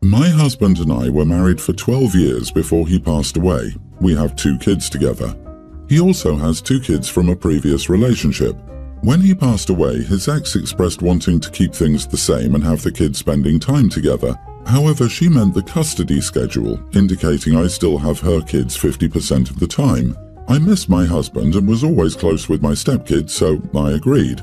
My husband and I were married for 12 years before he passed away. We have 2 kids together. He also has 2 kids from a previous relationship. When he passed away, his ex expressed wanting to keep things the same and have the kids spending time together. However, she meant the custody schedule, indicating I still have her kids 50% of the time. I miss my husband and was always close with my stepkids, so I agreed.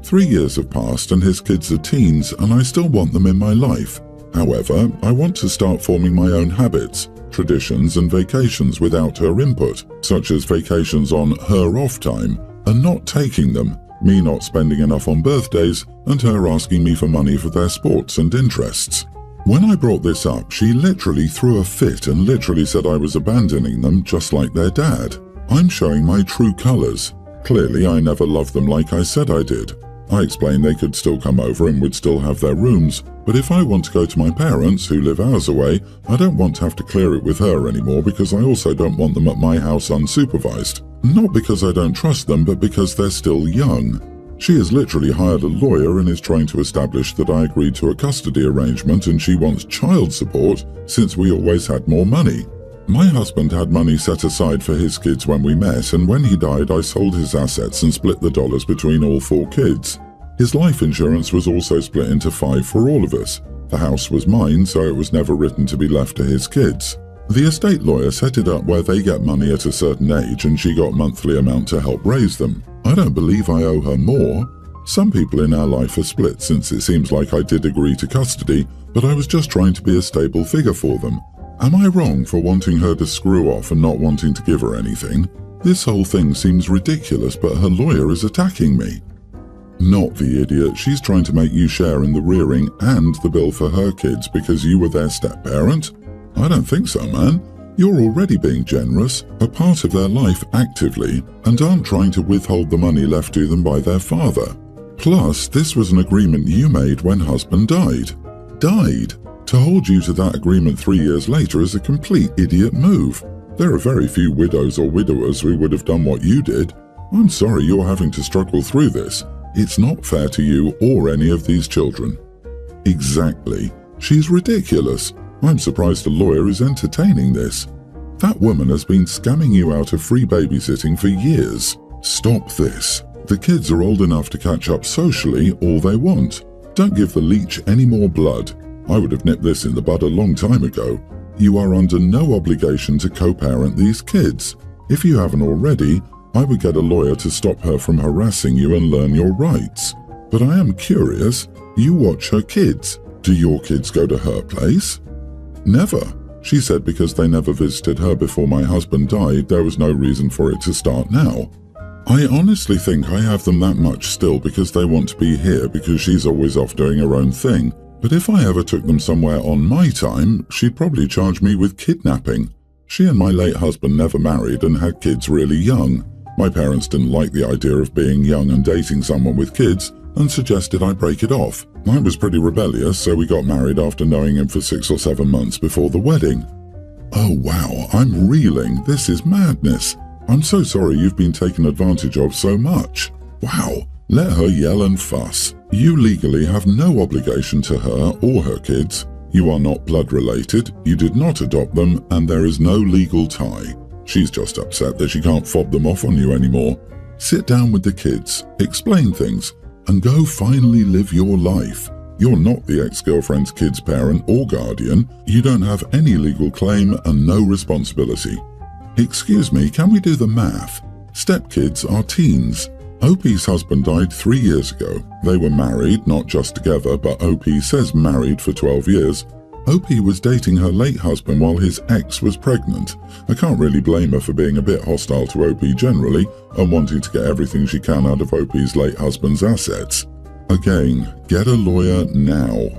3 years have passed and his kids are teens and I still want them in my life. However, I want to start forming my own habits, traditions and vacations without her input, such as vacations on her off time and not taking them, me not spending enough on birthdays and her asking me for money for their sports and interests. When I brought this up, she literally threw a fit and literally said I was abandoning them just like their dad. I'm showing my true colors. Clearly, I never loved them like I said I did. I explained they could still come over and would still have their rooms, but if I want to go to my parents, who live hours away, I don't want to have to clear it with her anymore because I also don't want them at my house unsupervised. Not because I don't trust them, but because they're still young. She has literally hired a lawyer and is trying to establish that I agreed to a custody arrangement and she wants child support since we always had more money. My husband had money set aside for his kids when we met, and when he died I sold his assets and split the dollars between all 4 kids. His life insurance was also split into 5 for all of us. The house was mine, so it was never written to be left to his kids. The estate lawyer set it up where they get money at a certain age and she got monthly amount to help raise them. I don't believe I owe her more. Some people in our life are split since it seems like I did agree to custody, but I was just trying to be a stable figure for them. Am I wrong for wanting her to screw off and not wanting to give her anything? This whole thing seems ridiculous, but her lawyer is attacking me. Not the idiot, she's trying to make you share in the rearing and the bill for her kids because you were their step-parent? I don't think so, man. You're already being generous, a part of their life actively, and aren't trying to withhold the money left to them by their father. Plus, this was an agreement you made when husband died. Died? To hold you to that agreement 3 years later is a complete idiot move. There are very few widows or widowers who would have done what you did. I'm sorry you're having to struggle through this. It's not fair to you or any of these children. Exactly. She's ridiculous. I'm surprised a lawyer is entertaining this. That woman has been scamming you out of free babysitting for years. Stop this. The kids are old enough to catch up socially all they want. Don't give the leech any more blood. I would have nipped this in the bud a long time ago. You are under no obligation to co-parent these kids. If you haven't already, I would get a lawyer to stop her from harassing you and learn your rights. But I am curious, you watch her kids. Do your kids go to her place? Never. She said because they never visited her before my husband died, there was no reason for it to start now. I honestly think I have them that much still because they want to be here because she's always off doing her own thing. But if I ever took them somewhere on my time, she'd probably charge me with kidnapping. She and my late husband never married and had kids really young. My parents didn't like the idea of being young and dating someone with kids and suggested I break it off. I was pretty rebellious, so we got married after knowing him for 6 or 7 months before the wedding. Oh wow, I'm reeling. This is madness. I'm so sorry you've been taken advantage of so much. Wow, let her yell and fuss. You legally have no obligation to her or her kids. You are not blood related, you did not adopt them, and there is no legal tie. She's just upset that she can't fob them off on you anymore. Sit down with the kids, explain things, and go finally live your life. You're not the ex-girlfriend's kid's parent or guardian. You don't have any legal claim and no responsibility. Excuse me, can we do the math? Stepkids are teens. OP's husband died 3 years ago. They were married, not just together, but OP says married for 12 years. OP was dating her late husband while his ex was pregnant. I can't really blame her for being a bit hostile to OP generally and wanting to get everything she can out of OP's late husband's assets. Again, get a lawyer now.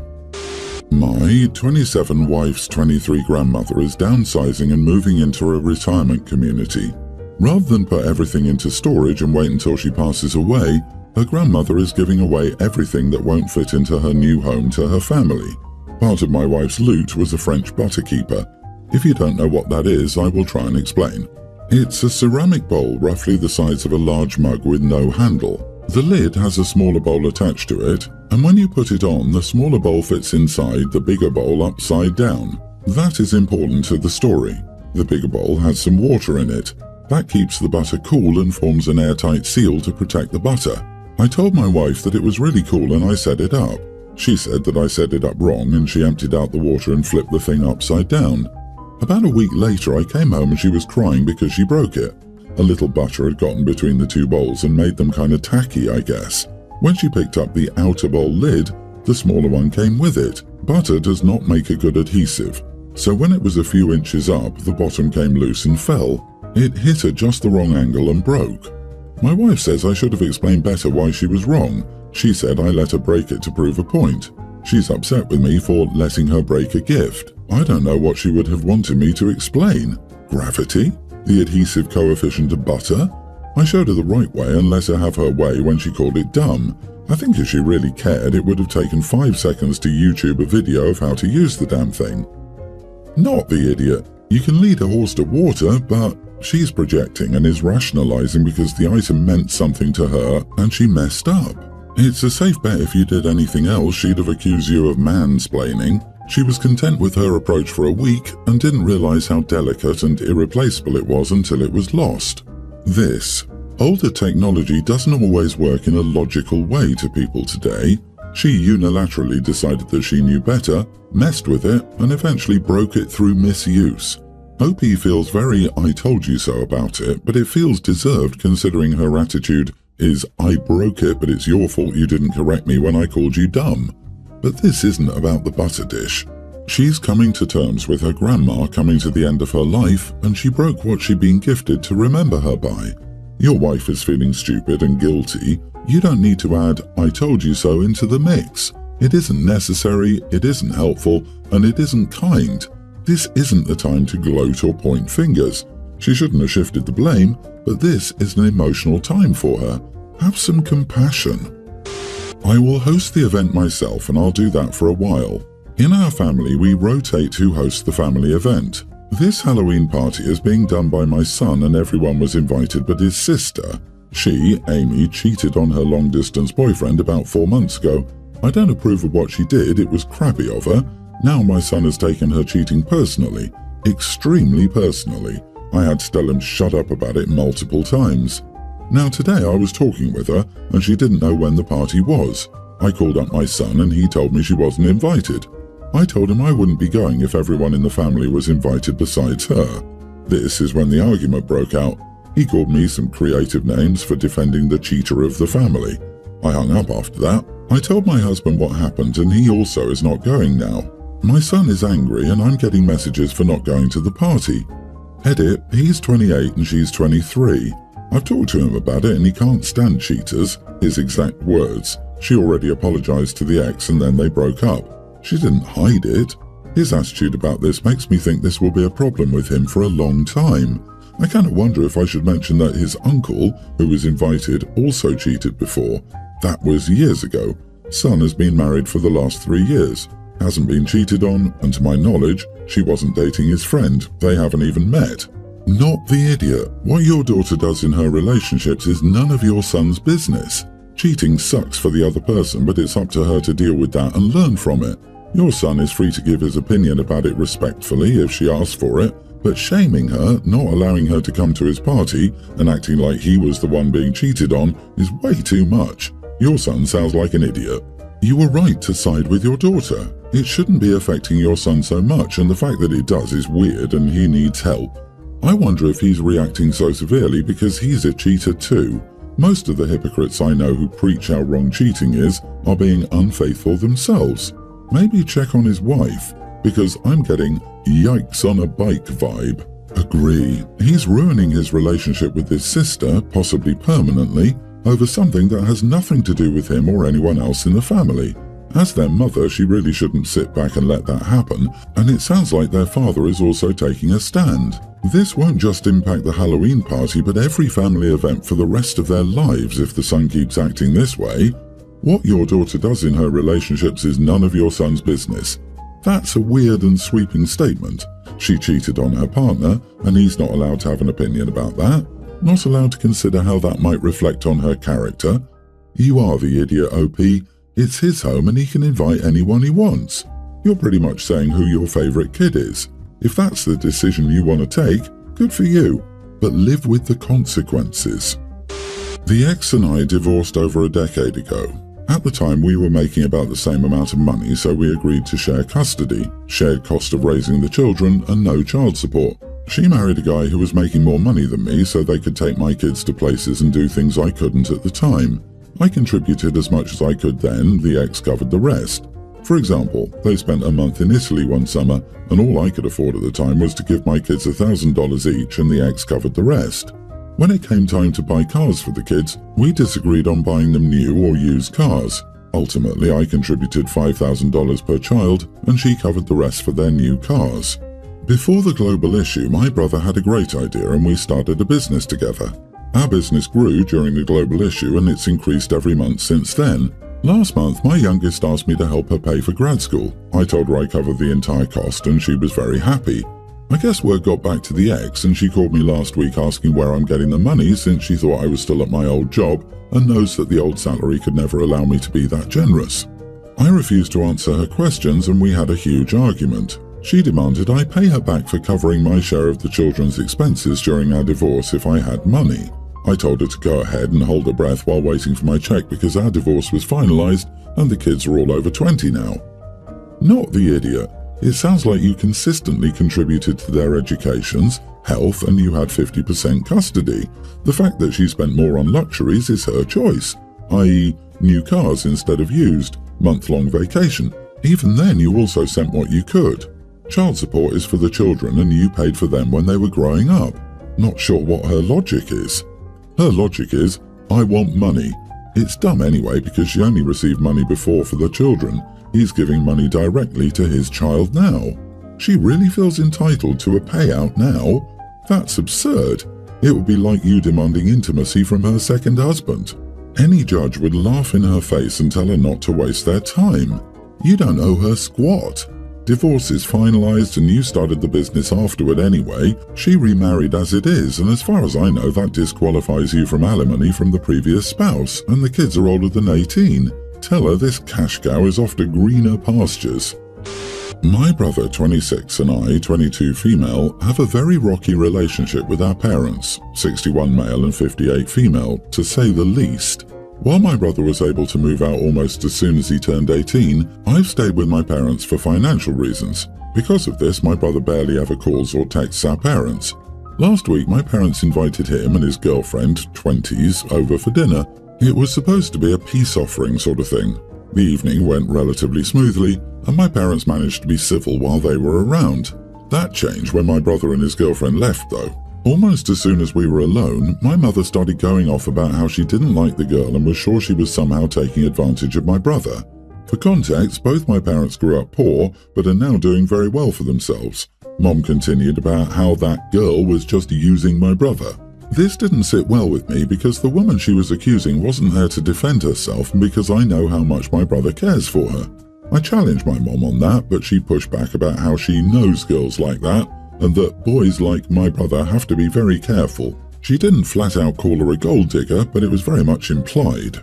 My 27 wife's 23 grandmother is downsizing and moving into a retirement community. Rather than put everything into storage and wait until she passes away, her grandmother is giving away everything that won't fit into her new home to her family. Part of my wife's loot was a French butter keeper. If you don't know what that is, I will try and explain. It's a ceramic bowl roughly the size of a large mug with no handle. The lid has a smaller bowl attached to it, and when you put it on, the smaller bowl fits inside the bigger bowl upside down. That is important to the story. The bigger bowl has some water in it. That keeps the butter cool and forms an airtight seal to protect the butter. I told my wife that it was really cool and I set it up. She said that I set it up wrong and she emptied out the water and flipped the thing upside down. About a week later I came home and she was crying because she broke it. A little butter had gotten between the two bowls and made them kind of tacky, I guess. When she picked up the outer bowl lid, the smaller one came with it. Butter does not make a good adhesive, so when it was a few inches up, the bottom came loose and fell. It hit at just the wrong angle and broke. My wife says I should have explained better why she was wrong. She said I let her break it to prove a point. She's upset with me for letting her break a gift. I don't know what she would have wanted me to explain. Gravity? The adhesive coefficient of butter? I showed her the right way and let her have her way when she called it dumb. I think if she really cared, it would have taken 5 seconds to YouTube a video of how to use the damn thing. Not the idiot. You can lead a horse to water, but she's projecting and is rationalizing because the item meant something to her and she messed up. It's a safe bet if you did anything else, she'd have accused you of mansplaining. She was content with her approach for a week and didn't realize how delicate and irreplaceable it was until it was lost. This. Older technology doesn't always work in a logical way to people today. She unilaterally decided that she knew better, messed with it, and eventually broke it through misuse. OP feels very I told you so about it, but it feels deserved considering her attitude is I broke it but it's your fault you didn't correct me when I called you dumb. But this isn't about the butter dish. She's coming to terms with her grandma coming to the end of her life and she broke what she'd been gifted to remember her by. Your wife is feeling stupid and guilty. You don't need to add I told you so into the mix. It isn't necessary, it isn't helpful, and it isn't kind. This isn't the time to gloat or point fingers. She shouldn't have shifted the blame, but this is an emotional time for her. Have some compassion. I will host the event myself and I'll do that for a while. In our family, we rotate who hosts the family event. This Halloween party is being done by my son and everyone was invited but his sister. She, Amy, cheated on her long-distance boyfriend about 4 months ago. I don't approve of what she did, it was crappy of her. Now my son has taken her cheating personally, extremely personally. I had to tell him shut up about it multiple times. Now today I was talking with her and she didn't know when the party was. I called up my son and he told me she wasn't invited. I told him I wouldn't be going if everyone in the family was invited besides her. This is when the argument broke out. He called me some creative names for defending the cheater of the family. I hung up after that. I told my husband what happened and he also is not going now. My son is angry and I'm getting messages for not going to the party. Edit, he's 28 and she's 23. I've talked to him about it and he can't stand cheaters, his exact words. She already apologized to the ex and then they broke up. She didn't hide it. His attitude about this makes me think this will be a problem with him for a long time. I kind of wonder if I should mention that his uncle, who was invited, also cheated before. That was years ago. Son has been married for the last 3 years. Hasn't been cheated on, and to my knowledge, she wasn't dating his friend. They haven't even met. Not the idiot. What your daughter does in her relationships is none of your son's business. Cheating sucks for the other person, but it's up to her to deal with that and learn from it. Your son is free to give his opinion about it respectfully if she asks for it, but shaming her, not allowing her to come to his party, and acting like he was the one being cheated on is way too much. Your son sounds like an idiot. You were right to side with your daughter. It shouldn't be affecting your son so much, and the fact that it does is weird and he needs help. I wonder if he's reacting so severely because he's a cheater too. Most of the hypocrites I know who preach how wrong cheating is are being unfaithful themselves. Maybe check on his wife, because I'm getting yikes on a bike vibe. Agree. He's ruining his relationship with his sister, possibly permanently, over something that has nothing to do with him or anyone else in the family. As their mother, she really shouldn't sit back and let that happen, and it sounds like their father is also taking a stand. This won't just impact the Halloween party, but every family event for the rest of their lives if the son keeps acting this way. What your daughter does in her relationships is none of your son's business. That's a weird and sweeping statement. She cheated on her partner, and he's not allowed to have an opinion about that. Not allowed to consider how that might reflect on her character. You are the idiot, OP. It's his home and he can invite anyone he wants. You're pretty much saying who your favourite kid is. If that's the decision you want to take, good for you, but live with the consequences. The ex and I divorced over a decade ago. At the time, we were making about the same amount of money, so we agreed to share custody, shared cost of raising the children, and no child support. She married a guy who was making more money than me, so they could take my kids to places and do things I couldn't at the time. I contributed as much as I could then, the ex covered the rest. For example, they spent a month in Italy one summer, and all I could afford at the time was to give my kids $1,000 each, and the ex covered the rest. When it came time to buy cars for the kids, we disagreed on buying them new or used cars. Ultimately, I contributed $5,000 per child, and she covered the rest for their new cars. Before the global issue, my brother had a great idea and we started a business together. Our business grew during the global issue and it's increased every month since then. Last month, my youngest asked me to help her pay for grad school. I told her I covered the entire cost and she was very happy. I guess word got back to the ex and she called me last week asking where I'm getting the money since she thought I was still at my old job and knows that the old salary could never allow me to be that generous. I refused to answer her questions and we had a huge argument. She demanded I pay her back for covering my share of the children's expenses during our divorce if I had money. I told her to go ahead and hold her breath while waiting for my check because our divorce was finalized and the kids are all over 20 now. Not the idiot. It sounds like you consistently contributed to their educations, health, and you had 50% custody. The fact that she spent more on luxuries is her choice, i.e. new cars instead of used, month-long vacation. Even then you also sent what you could. Child support is for the children and you paid for them when they were growing up. Not sure what her logic is. Her logic is, I want money. It's dumb anyway because she only received money before for the children. He's giving money directly to his child now. She really feels entitled to a payout now? That's absurd. It would be like you demanding intimacy from her second husband. Any judge would laugh in her face and tell her not to waste their time. You don't owe her squat. Divorce is finalized and you started the business afterward anyway. She remarried as it is, and as far as I know that disqualifies you from alimony from the previous spouse, and the kids are older than 18. Tell her this cash cow is off to greener pastures. My brother, 26, and I, 22 female, have a very rocky relationship with our parents, 61 male and 58 female, to say the least. While my brother was able to move out almost as soon as he turned 18, I've stayed with my parents for financial reasons. Because of this, my brother barely ever calls or texts our parents. Last week, my parents invited him and his girlfriend, 20s, over for dinner. It was supposed to be a peace offering sort of thing. The evening went relatively smoothly, and my parents managed to be civil while they were around. That changed when my brother and his girlfriend left, though. Almost as soon as we were alone, my mother started going off about how she didn't like the girl and was sure she was somehow taking advantage of my brother. For context, both my parents grew up poor, but are now doing very well for themselves. Mom continued about how that girl was just using my brother. This didn't sit well with me because the woman she was accusing wasn't there to defend herself and because I know how much my brother cares for her. I challenged my mom on that, but she pushed back about how she knows girls like that and that boys like my brother have to be very careful. She didn't flat out call her a gold digger, but it was very much implied.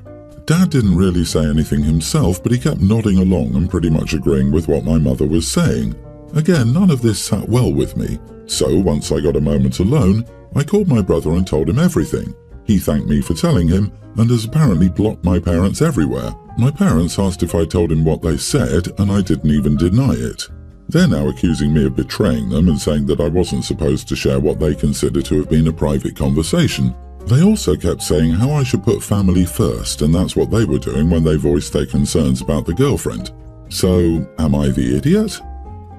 Dad didn't really say anything himself, but he kept nodding along and pretty much agreeing with what my mother was saying. Again, none of this sat well with me, so once I got a moment alone, I called my brother and told him everything. He thanked me for telling him and has apparently blocked my parents everywhere. My parents asked if I told him what they said and I didn't even deny it. They're now accusing me of betraying them and saying that I wasn't supposed to share what they consider to have been a private conversation. They also kept saying how I should put family first, and that's what they were doing when they voiced their concerns about the girlfriend. So, am I the idiot?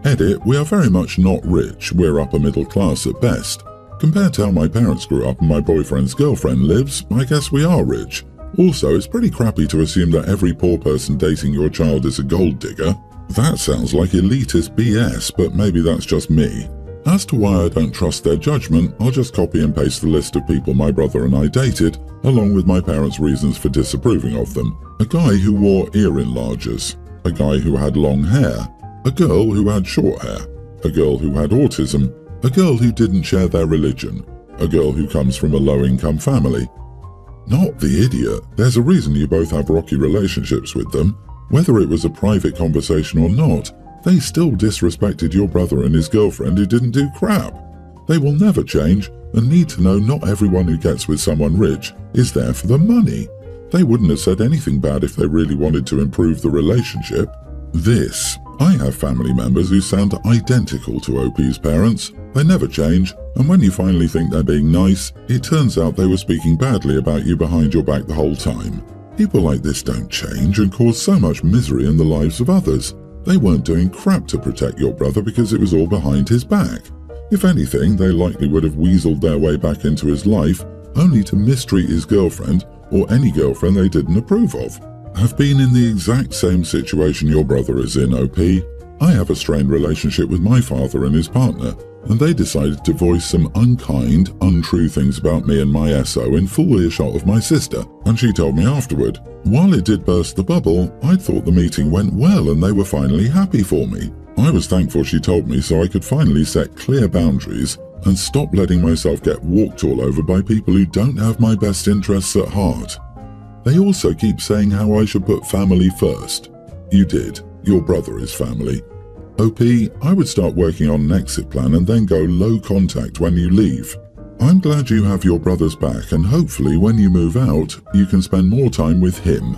Edit, we are very much not rich, we're upper middle class at best. Compared to how my parents grew up and my boyfriend's girlfriend lives, I guess we are rich. Also, it's pretty crappy to assume that every poor person dating your child is a gold digger. That sounds like elitist BS, but maybe that's just me. As to why I don't trust their judgment, I'll just copy and paste the list of people my brother and I dated, along with my parents' reasons for disapproving of them. A guy who wore ear enlargers. A guy who had long hair. A girl who had short hair. A girl who had autism. A girl who didn't share their religion. A girl who comes from a low-income family. Not the idiot. There's a reason you both have rocky relationships with them. Whether it was a private conversation or not, they still disrespected your brother and his girlfriend who didn't do crap. They will never change and need to know not everyone who gets with someone rich is there for the money. They wouldn't have said anything bad if they really wanted to improve the relationship. I have family members who sound identical to OP's parents. They never change, and when you finally think they're being nice, it turns out they were speaking badly about you behind your back the whole time. People like this don't change and cause so much misery in the lives of others. They weren't doing crap to protect your brother because it was all behind his back. If anything, they likely would have weaseled their way back into his life, only to mistreat his girlfriend or any girlfriend they didn't approve of. I've been in the exact same situation your brother is in, OP. I have a strained relationship with my father and his partner, and they decided to voice some unkind, untrue things about me and my SO in full earshot of my sister, and she told me afterward. While it did burst the bubble, I thought the meeting went well and they were finally happy for me. I was thankful she told me so I could finally set clear boundaries and stop letting myself get walked all over by people who don't have my best interests at heart. They also keep saying how I should put family first. You did. Your brother is family. OP, I would start working on an exit plan and then go low contact when you leave. I'm glad you have your brother's back, and hopefully when you move out, you can spend more time with him.